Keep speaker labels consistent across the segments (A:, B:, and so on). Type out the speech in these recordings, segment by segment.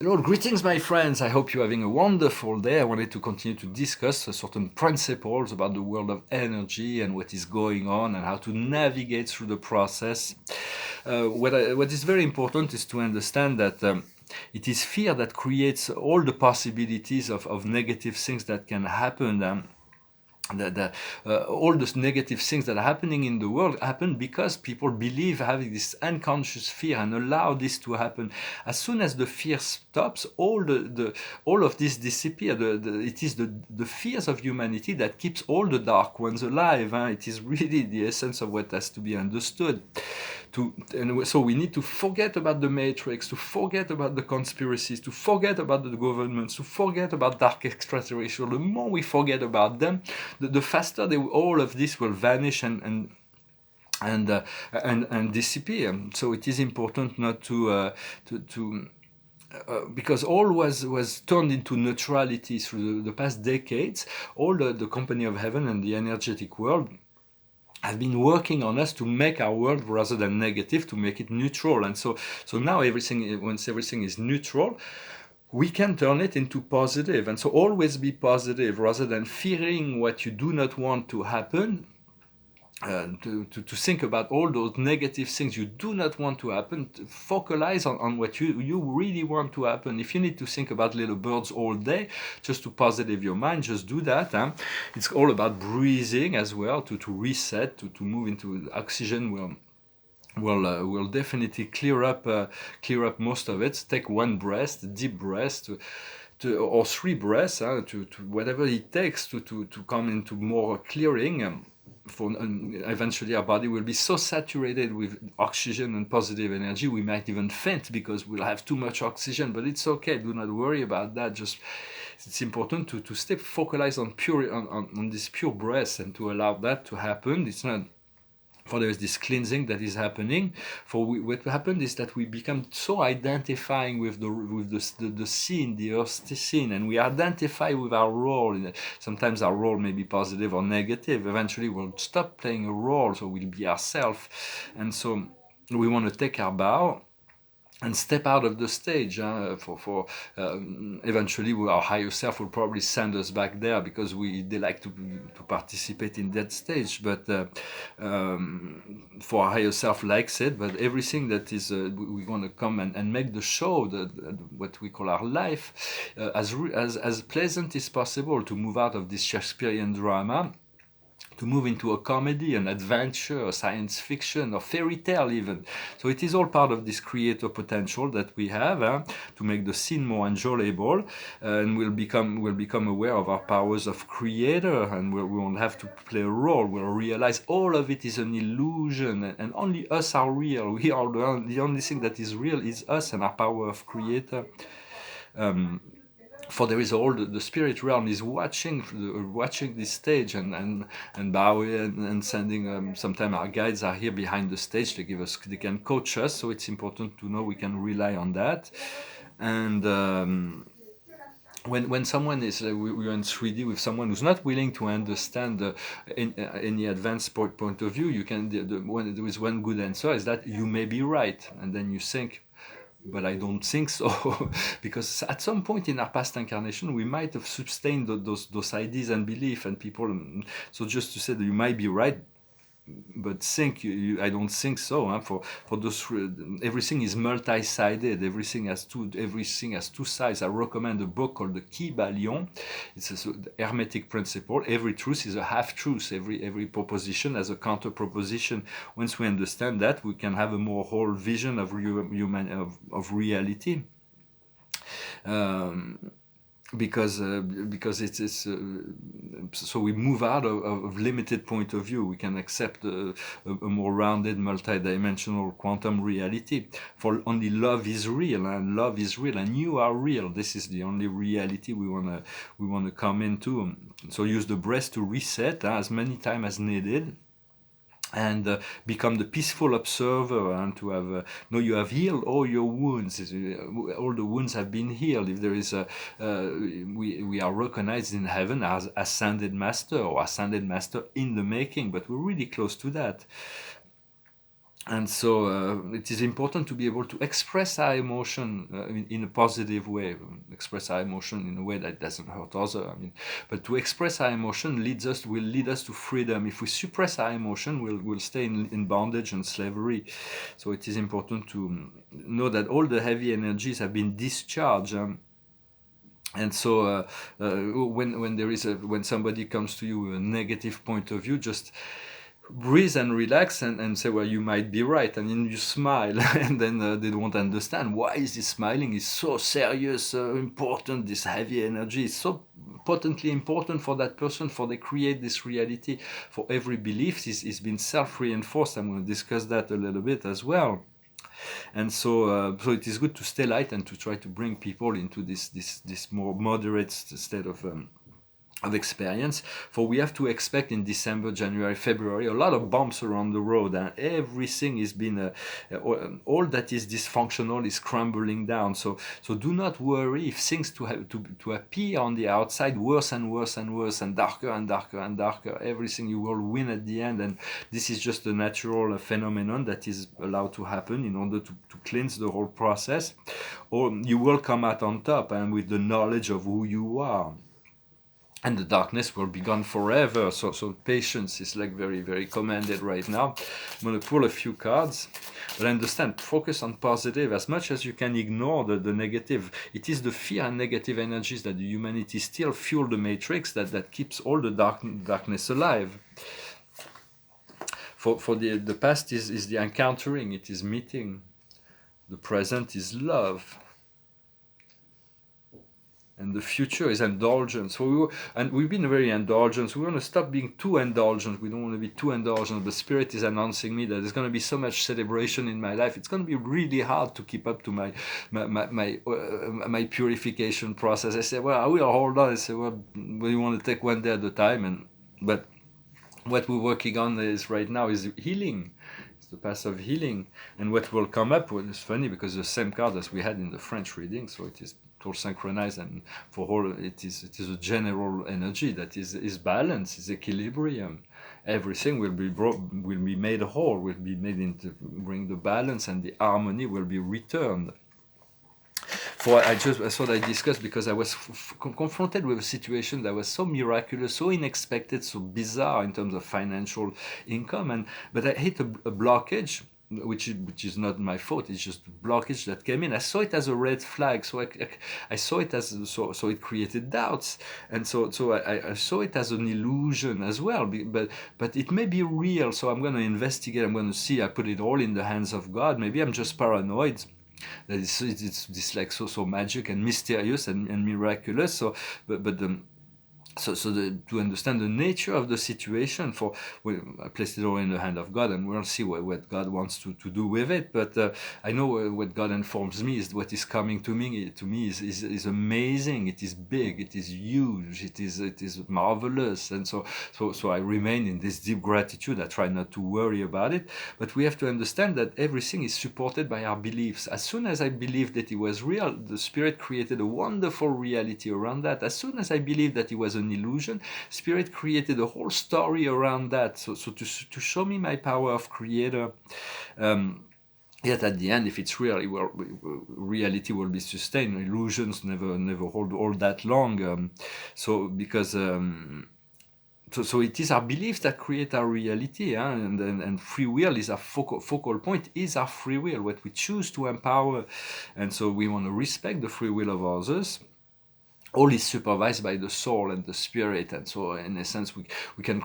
A: Hello, greetings, my friends. I hope you're having a wonderful day. I wanted to continue to discuss certain principles about the world of energy and what is going on and how to navigate through the process. What is very important is to understand that it is fear that creates all the possibilities of negative things that can happen. All those negative things that are happening in the world happen because people believe having this unconscious fear and allow this to happen. As soon as the fear stops, all of this disappear. It is the fears of humanity that keeps all the dark ones alive. It is really the essence of what has to be understood. So we need to forget about the matrix, to forget about the conspiracies, to forget about the governments, to forget about dark extraterrestrial. The more we forget about them, the faster all of this will vanish and disappear. So it is important not to because all was turned into neutrality through the past decades. All the company of heaven and the energetic world have been working on us to make our world, rather than negative, to make it neutral. And so now once everything is neutral, we can turn it into positive. And so always be positive rather than fearing what you do not want to happen. To think about all those negative things you do not want to happen, to focalize on what you really want to happen. If you need to think about little birds all day just to positive your mind, just do that. It's all about breathing as well, to reset, to move into oxygen. Will definitely clear up most of it. Take one breath, deep breath, or three breaths, to whatever it takes to come into more clearing. Eventually our body will be so saturated with oxygen and positive energy we might even faint because we'll have too much oxygen. But it's okay, do not worry about that. Just it's important to stay focalized on this pure breath and to allow that to happen. It's not for there is this cleansing that is happening. What happened is that we become so identifying with the scene, the earth scene, and we identify with our role. Sometimes our role may be positive or negative. Eventually we'll stop playing a role, so we'll be ourselves. And so we want to take our bow and step out of the stage. Eventually our higher self will probably send us back there because they like to participate in that stage. But for our higher self likes it. But everything that is we want to come and make the show, what we call our life, as pleasant as possible, to move out of this Shakespearean drama, to move into a comedy, an adventure, a science fiction, or fairy tale even. So it is all part of this creator potential that we have, to make the scene more enjoyable, and we'll become aware of our powers of creator, and we won't have to play a role. We'll realize all of it is an illusion, and only us are real. We are the only thing that is real is us and our power of creator. For there is all the spirit realm is watching this stage and bowing and sending. Sometimes our guides are here behind the stage. They can coach us. So it's important to know we can rely on that. And when someone is we're in 3D with someone who's not willing to understand any advanced point of view, you can there is one good answer is that you may be right, and then you think, but I don't think so, because at some point in our past incarnation we might have sustained those ideas and belief and people. So just to say that you might be right, but I don't think so. For those, everything is multi-sided. Everything has two sides. I recommend a book called The Kybalion. It's the Hermetic principle. Every truth is a half truth. Every proposition has a counter proposition. Once we understand that, we can have a more whole vision of reality. Because it is so we move out of limited point of view. We can accept a more rounded, multi-dimensional quantum reality. For only love is real, and you are real. This is the only reality we wanna come into. So use the breath to reset as many times as needed, and become the peaceful observer, and to have know you have healed all your wounds. All the wounds have been healed. If there is we are recognized in heaven as ascended master, or ascended master in the making, but we're really close to that. And so it is important to be able to express our emotion in a positive way, express our emotion in a way that doesn't hurt others. I mean, but to express our emotion will lead us to freedom. If we suppress our emotion, we'll stay in bondage and slavery. So it is important to know that all the heavy energies have been discharged. And so when somebody comes to you with a negative point of view, just breathe and relax and say, well, you might be right, and then you smile. And then they don't understand, why is he smiling? It's so serious, so important. This heavy energy is so potently important for that person, for they create this reality. For every belief is been self-reinforced. I'm going to discuss that a little bit as well. And so it is good to stay light and to try to bring people into this more moderate state of experience. For we have to expect in December, January, February a lot of bumps around the road, and everything is been all that is dysfunctional is crumbling down. So do not worry if things to appear on the outside worse and worse and worse and darker and darker and darker. Everything, you will win at the end, and this is just a natural phenomenon that is allowed to happen in order to cleanse the whole process. Or you will come out on top and with the knowledge of who you are, and the darkness will be gone forever. So patience is like very, very commanded right now. I'm going to pull a few cards, but understand, focus on positive as much as you can. Ignore the negative. It is the fear and negative energies that the humanity still fuel the matrix that keeps all the darkness alive. For the past is the encountering, it is meeting. The present is love. And the future is indulgence. So we've been very indulgent. We want to stop being too indulgent. We don't want to be too indulgent. The Spirit is announcing me that there's going to be so much celebration in my life. It's going to be really hard to keep up to my purification process. I say, well, I will hold on. I say, well, we want to take one day at a time. But what we're working on right now is healing. It's the path of healing. And what will come up, well, it's funny because the same card as we had in the French reading, so it is all synchronized, and for all it is a general energy that is balance, is equilibrium. Everything will be made whole, will be made into bring the balance, and the harmony will be returned. For I thought I discussed because I was confronted with a situation that was so miraculous, so unexpected, so bizarre in terms of financial income, but I hit a blockage, which is not my fault. It's just a blockage that came in. I saw it as a red flag, so I saw it as so it created doubts, and so I saw it as an illusion as well. But it may be real. So I'm going to investigate. I'm going to see. I put it all in the hands of God. Maybe I'm just paranoid. That it's this like so magic and mysterious and miraculous. So to understand the nature of the situation, I placed it all in the hand of God, and we'll see what God wants to do with it. But I know what God informs me is what is coming to me. To me is amazing. It is big. It is huge. It is marvelous. And so I remain in this deep gratitude. I try not to worry about it. But we have to understand that everything is supported by our beliefs. As soon as I believed that it was real, the Spirit created a wonderful reality around that. As soon as I believed that it was an illusion, Spirit created a whole story around that. So to show me my power of creator. Yet at the end, if it's real, reality will be sustained. Illusions never hold all that long. So it is our beliefs that create our reality, and free will is our focal point, is our free will, what we choose to empower. And so we want to respect the free will of others. All is supervised by the soul and the spirit, and so in a sense we can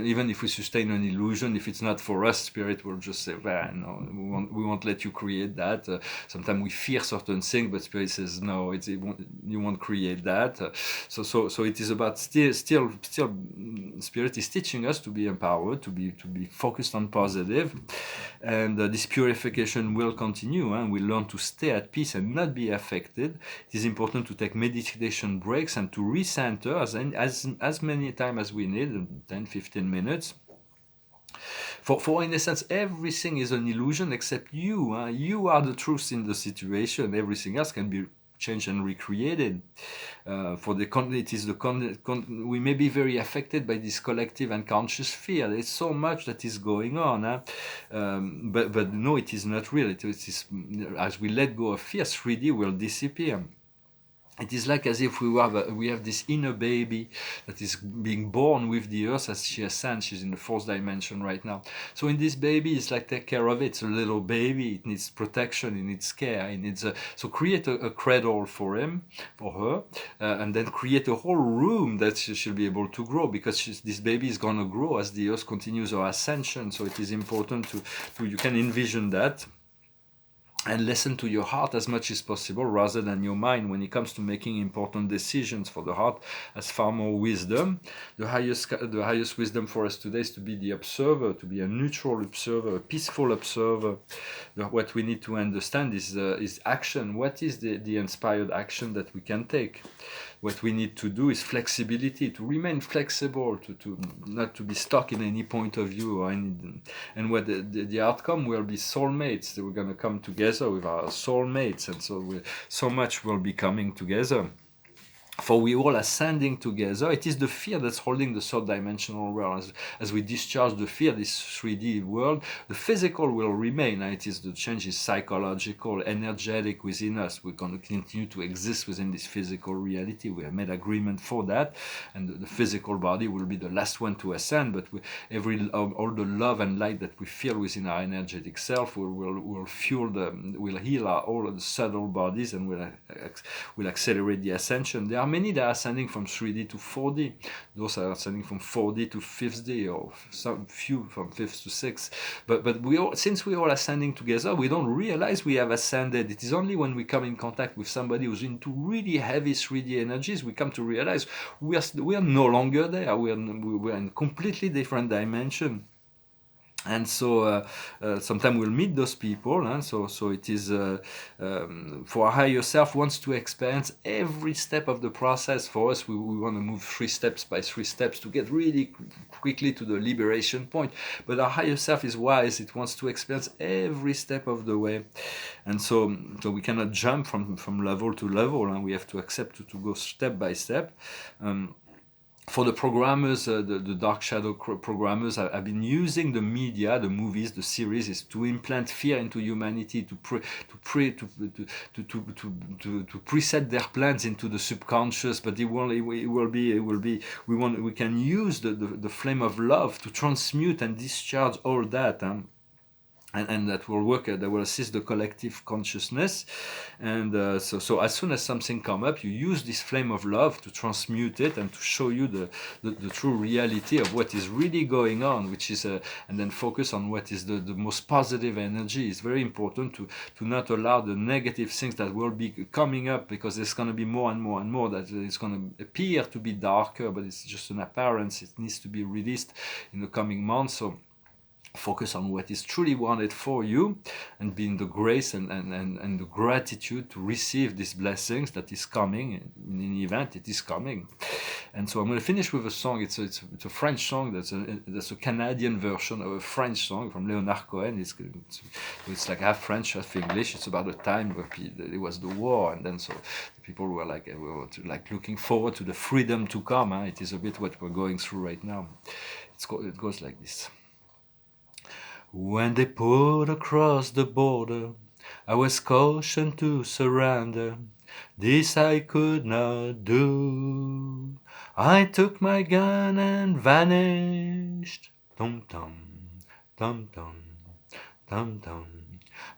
A: even if we sustain an illusion, if it's not for us, Spirit will just say, well, no, we won't let you create that. Sometimes we fear certain things, but Spirit says no, you won't create that. So it is about still Spirit is teaching us to be empowered, to be focused on positive, and this purification will continue, and we learn to stay at peace and not be affected. It is important to take meditation breaks and to recenter as many times as we need, 10-15 minutes. For in essence, everything is an illusion except you. You are the truth in the situation. Everything else can be changed and recreated. It is we may be very affected by this collective unconscious fear. There's so much that is going on, huh? But no, it is not real. It is, as we let go of fear, 3D will disappear. It is like as if we have this inner baby that is being born with the earth as she ascends. She's in the fourth dimension right now. So in this baby, it's like take care of it. It's a little baby. It needs protection. It needs care. It needs so create a cradle for him, for her, and then create a whole room that she'll be able to grow, because this baby is gonna grow as the earth continues her ascension. So it is important to you can envision that. And listen to your heart as much as possible rather than your mind when it comes to making important decisions. For the heart has far more wisdom. The highest wisdom for us today is to be the observer, to be a neutral observer, a peaceful observer. What we need to understand is action. What is the inspired action that we can take? What we need to do is flexibility, to remain flexible, to not to be stuck in any point of view or any, and what the outcome will be soulmates. We're going to come together with our soulmates, and so much will be coming together. For we all ascending together. It is the fear that's holding the third dimensional world. As we discharge the fear, this 3D world, the physical will remain. It is the change is psychological, energetic within us. We're going to continue to exist within this physical reality. We have made agreement for that, and the physical body will be the last one to ascend. But all the love and light that we feel within our energetic self will fuel will heal all of the subtle bodies, and will accelerate the ascension. There are many that are ascending from 3D to 4D. Those are ascending from 4D to 5D, or some few from 5th to 6th. But since we all ascending together, we don't realize we have ascended. It is only when we come in contact with somebody who's into really heavy 3D energies, we come to realize we are no longer there. We are in a completely different dimension. And so sometimes we'll meet those people, huh? So it is for our higher self wants to experience every step of the process. For us, we want to move 3 steps by 3 steps to get really quickly to the liberation point. But our higher self is wise. It wants to experience every step of the way. And so we cannot jump from level to level, and we have to accept to go step by step. For the programmers, the dark shadow programmers have been using the media, the movies, the series, is to implant fear into humanity, to preset their plans into the subconscious. But we can use the flame of love to transmute and discharge all that. And that will work, that will assist the collective consciousness. And so as soon as something comes up, you use this flame of love to transmute it and to show you the true reality of what is really going on, which is and then focus on what is the most positive energy. It's very important to not allow the negative things that will be coming up, because there's going to be more and more and more that it's going to appear to be darker, but it's just an appearance. It needs to be released in the coming months. So focus on what is truly wanted for you, and be in the grace and the gratitude to receive these blessings that is coming in an event. It is coming. And so I'm going to finish with a song. It's a French song. That's a Canadian version of a French song from Leonard Cohen. It's like half French, half English. It's about the time where there was the war, and then so the people were like looking forward to the freedom to come. It is a bit what we're going through right now. It goes like this. When they poured across the border, I was cautioned to surrender. This I could not do. I took my gun and vanished. Dum-dum, dum-dum, dum-dum.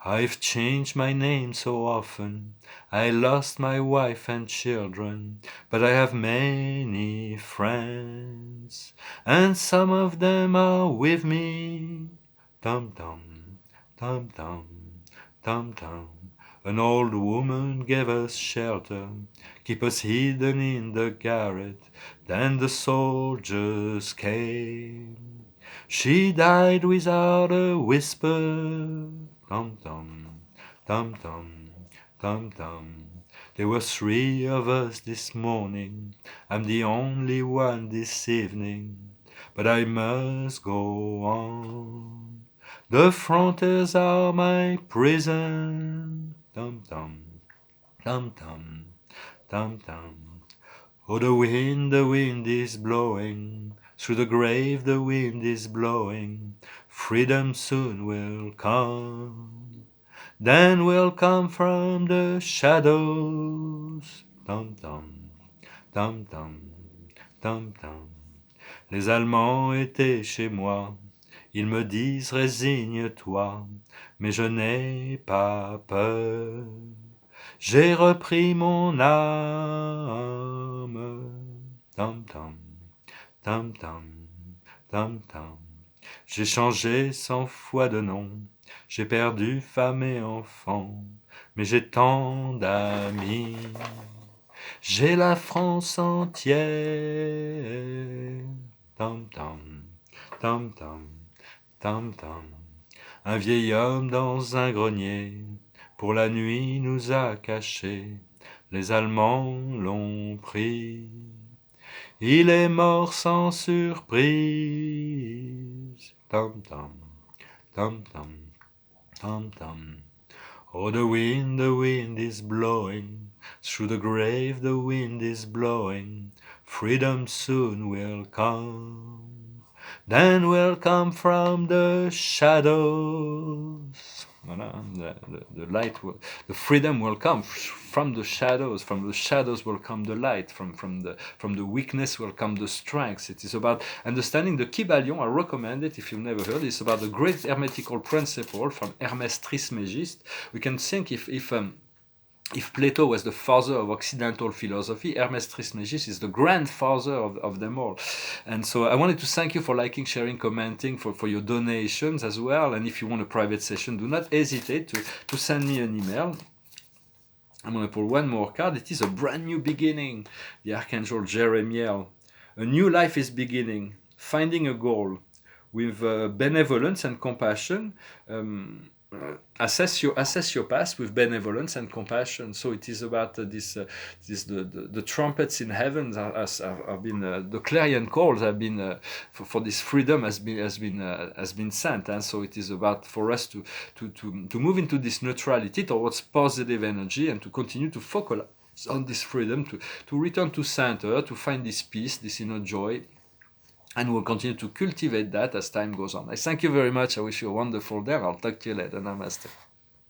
A: I've changed my name so often. I lost my wife and children, but I have many friends, and some of them are with me. Dum-dum, dum-dum, dum-dum. An old woman gave us shelter, keep us hidden in the garret. Then the soldiers came. She died without a whisper. Dum-dum, dum-dum, dum-dum. There were 3 of us this morning. I'm the only one this evening, but I must go on. The frontiers are my prison. Dum-dum, Tam tam, tam tam. Oh, the wind is blowing. Through the grave the wind is blowing. Freedom soon will come. Then will come from the shadows. Tam tam, tam tam, tam tam. Les Allemands étaient chez moi. Ils me disent résigne-toi, mais je n'ai pas peur. J'ai repris mon âme. Tam tam, tam tam, tam tam. J'ai changé 100 fois de nom. J'ai perdu femme et enfant, mais j'ai tant d'amis. J'ai la France entière. Tam tam, tam tam, tam tam. Un vieil homme dans un grenier, pour la nuit nous a cachés. Les Allemands l'ont pris. Il est mort sans surprise. Tam tam, tam tam, tam tam. Oh, the wind is blowing. Through the grave the wind is blowing. Freedom soon will come. Then will come from the shadows. Voilà, the light will, the freedom will come from the shadows. From the shadows will come the light. From the weakness will come the strength. It is about understanding the Kybalion. I recommend it if you've never heard. It's about the great hermetical principle from Hermès Trismégiste. We can think if Plato was the father of Occidental philosophy, Hermès Trismégiste is the grandfather of them all. And so I wanted to thank you for liking, sharing, commenting, for your donations as well. And if you want a private session, do not hesitate to send me an email. I'm going to pull one more card. It is a brand new beginning. The Archangel Jeremiel. A new life is beginning. Finding a goal with benevolence and compassion. Assess your past with benevolence and compassion. So it is about the trumpets in heaven have been the clarion calls have been for this freedom has been sent, and so it is about for us to move into this neutrality towards positive energy and to continue to focus on this freedom, to return to center, to find this peace, this inner joy. And we'll continue to cultivate that as time goes on. I thank you very much. I wish you a wonderful day. I'll talk to you later. Namaste.